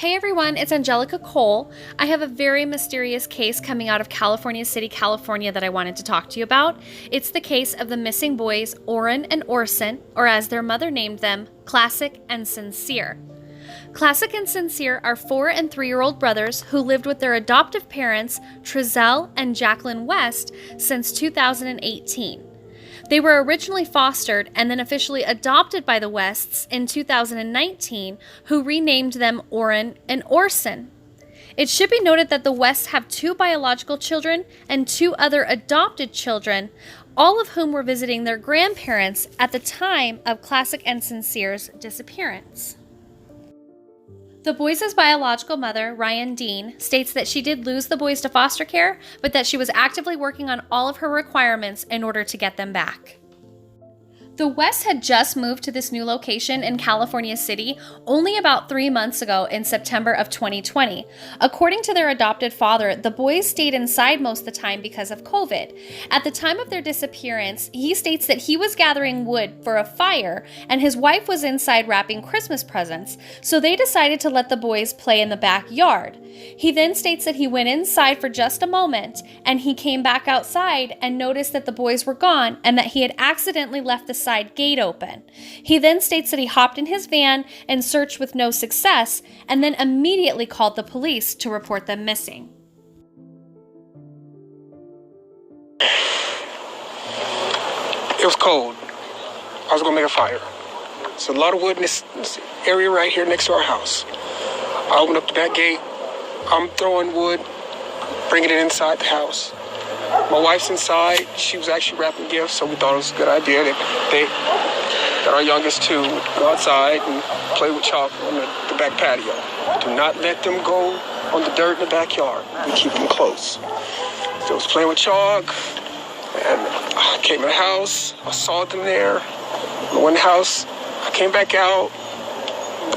Hey everyone, it's Angelica Cole. I have a very mysterious case coming out of California City, California that I wanted to talk to you about. It's the case of the missing boys Orrin and Orson, or as their mother named them, Classic and Cinsere. Classic and Cinsere are 4- and 3-year-old brothers who lived with their adoptive parents, Trezol and Jacqueline West, since 2018. They were originally fostered and then officially adopted by the Wests in 2019, who renamed them Orrin and Orson. It should be noted that the Wests have 2 biological children and 2 other adopted children, all of whom were visiting their grandparents at the time of Classic and Cinsere's disappearance. The boys' biological mother, Ryan Dean, states that she did lose the boys to foster care, but that she was actively working on all of her requirements in order to get them back. The Wests had just moved to this new location in California City only about 3 months ago in September of 2020. According to their adopted father, the boys stayed inside most of the time because of COVID. At the time of their disappearance, he states that he was gathering wood for a fire and his wife was inside wrapping Christmas presents, so they decided to let the boys play in the backyard. He then states that he went inside for just a moment and he came back outside and noticed that the boys were gone and that he had accidentally left the side gate open. He then states that he hopped in his van and searched with no success and then immediately called the police to report them missing. It was cold. I was gonna make a fire. There's a lot of wood in this area right here next to our house. I opened up the back gate. I'm throwing wood, bringing it inside the house. My wife's inside. She was actually wrapping gifts, so we thought it was a good idea that our youngest 2 go outside and play with chalk on the back patio. Do not let them go on the dirt in the backyard. We keep them close. So I was playing with chalk, and I came in the house. I saw them there. I went in the house. I came back out.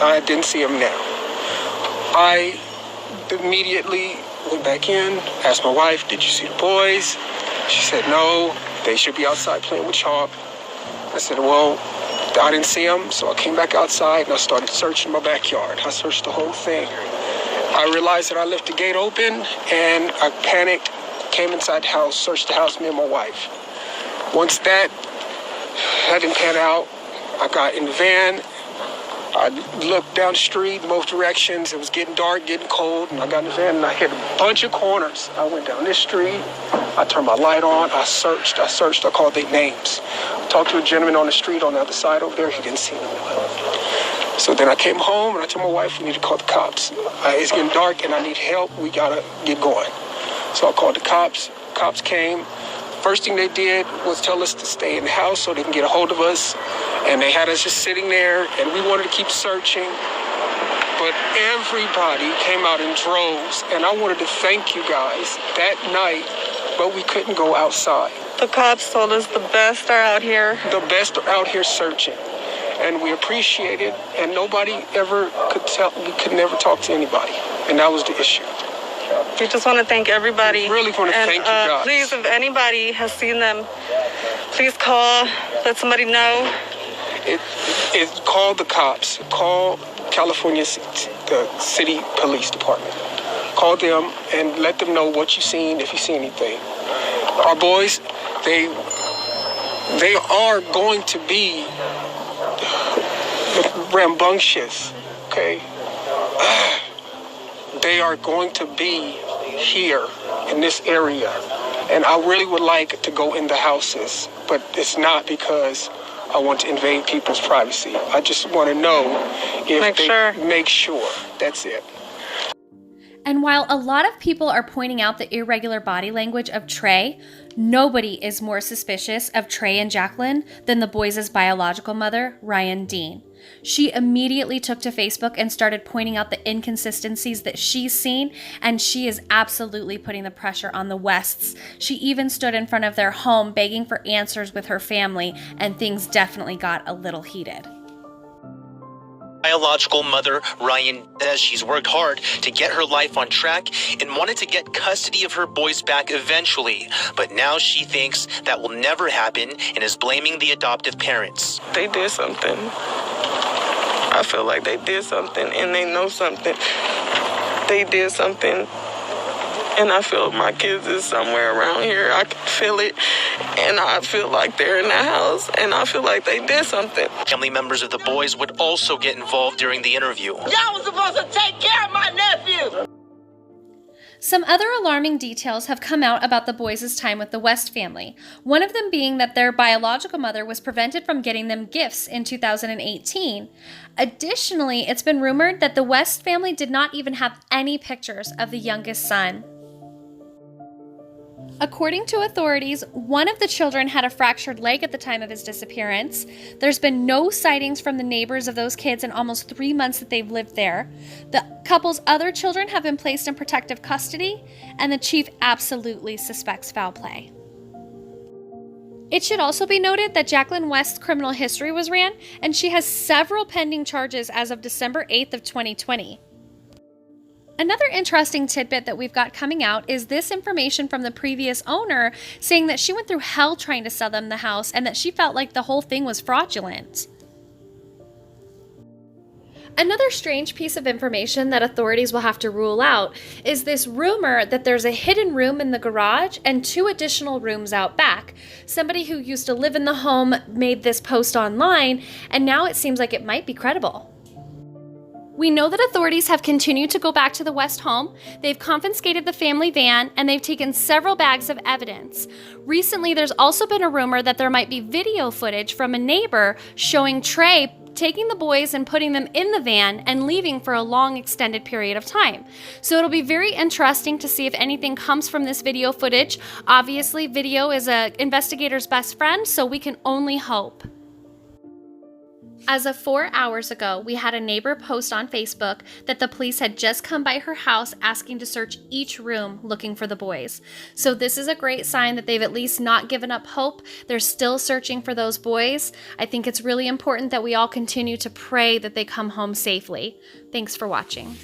I didn't see them now. I immediately went back in, asked my wife, did you see the boys? She said, no, they should be outside playing with chalk. I said, well, I didn't see them, so I came back outside and I started searching my backyard. I searched the whole thing. I realized that I left the gate open and I panicked, came inside the house, searched the house, me and my wife. Once that didn't pan out, I got in the van. I looked down the street, both directions. It was getting dark, getting cold, and I got in the van and I hit a bunch of corners. I went down this street. I turned my light on. I searched. I called their names. I talked to a gentleman on the street on the other side over there. He didn't see anyone. So then I came home and I told my wife we need to call the cops. It's getting dark and I need help. We gotta get going. So I called the cops. Cops came. First thing they did was tell us to stay in the house so they can get a hold of us. And they had us just sitting there, and we wanted to keep searching. But everybody came out in droves, and I wanted to thank you guys that night, but we couldn't go outside. The cops told us the best are out here. The best are out here searching. And we appreciate it, and nobody ever could tell, we could never talk to anybody. And that was the issue. We just want to thank everybody. We really want to thank you guys. Please, if anybody has seen them, please call, let somebody know. It's call the cops. Call California, the city police department. Call them and let them know what you've seen, if you see anything. Our boys, they are going to be rambunctious, okay? They are going to be here in this area. And I really would like to go in the houses, but it's not because I want to invade people's privacy. I just want to know if make sure. That's it. And while a lot of people are pointing out the irregular body language of Trey, nobody is more suspicious of Trey and Jacqueline than the boys' biological mother, Ryan Dean. She immediately took to Facebook and started pointing out the inconsistencies that she's seen, and she is absolutely putting the pressure on the Wests. She even stood in front of their home begging for answers with her family, and things definitely got a little heated. Biological mother Ryan says she's worked hard to get her life on track and wanted to get custody of her boys back eventually, but now she thinks that will never happen and is blaming the adoptive parents. They did something. I feel like they did something and they know something. They did something, and I feel my kids is somewhere around here. I can feel it, and I feel like they're in the house, and I feel like they did something. Family members of the boys would also get involved during the interview. Y'all was supposed to take care of my nephew. Some other alarming details have come out about the boys' time with the West family, one of them being that their biological mother was prevented from getting them gifts in 2018. Additionally, it's been rumored that the West family did not even have any pictures of the youngest son. According to authorities, one of the children had a fractured leg at the time of his disappearance. There's been no sightings from the neighbors of those kids in almost 3 months that they've lived there. The couple's other children have been placed in protective custody, and the chief absolutely suspects foul play. It should also be noted that Jacqueline West's criminal history was ran, and she has several pending charges as of December 8th of 2020. Another interesting tidbit that we've got coming out is this information from the previous owner saying that she went through hell trying to sell them the house and that she felt like the whole thing was fraudulent. Another strange piece of information that authorities will have to rule out is this rumor that there's a hidden room in the garage and 2 additional rooms out back. Somebody who used to live in the home made this post online, and now it seems like it might be credible. We know that authorities have continued to go back to the West home. They've confiscated the family van, and they've taken several bags of evidence. Recently, there's also been a rumor that there might be video footage from a neighbor showing Trey taking the boys and putting them in the van and leaving for a long extended period of time. So it'll be very interesting to see if anything comes from this video footage. Obviously, video is an investigator's best friend, so we can only hope. As of 4 hours ago, we had a neighbor post on Facebook that the police had just come by her house asking to search each room looking for the boys. So this is a great sign that they've at least not given up hope. They're still searching for those boys. I think it's really important that we all continue to pray that they come home safely. Thanks for watching.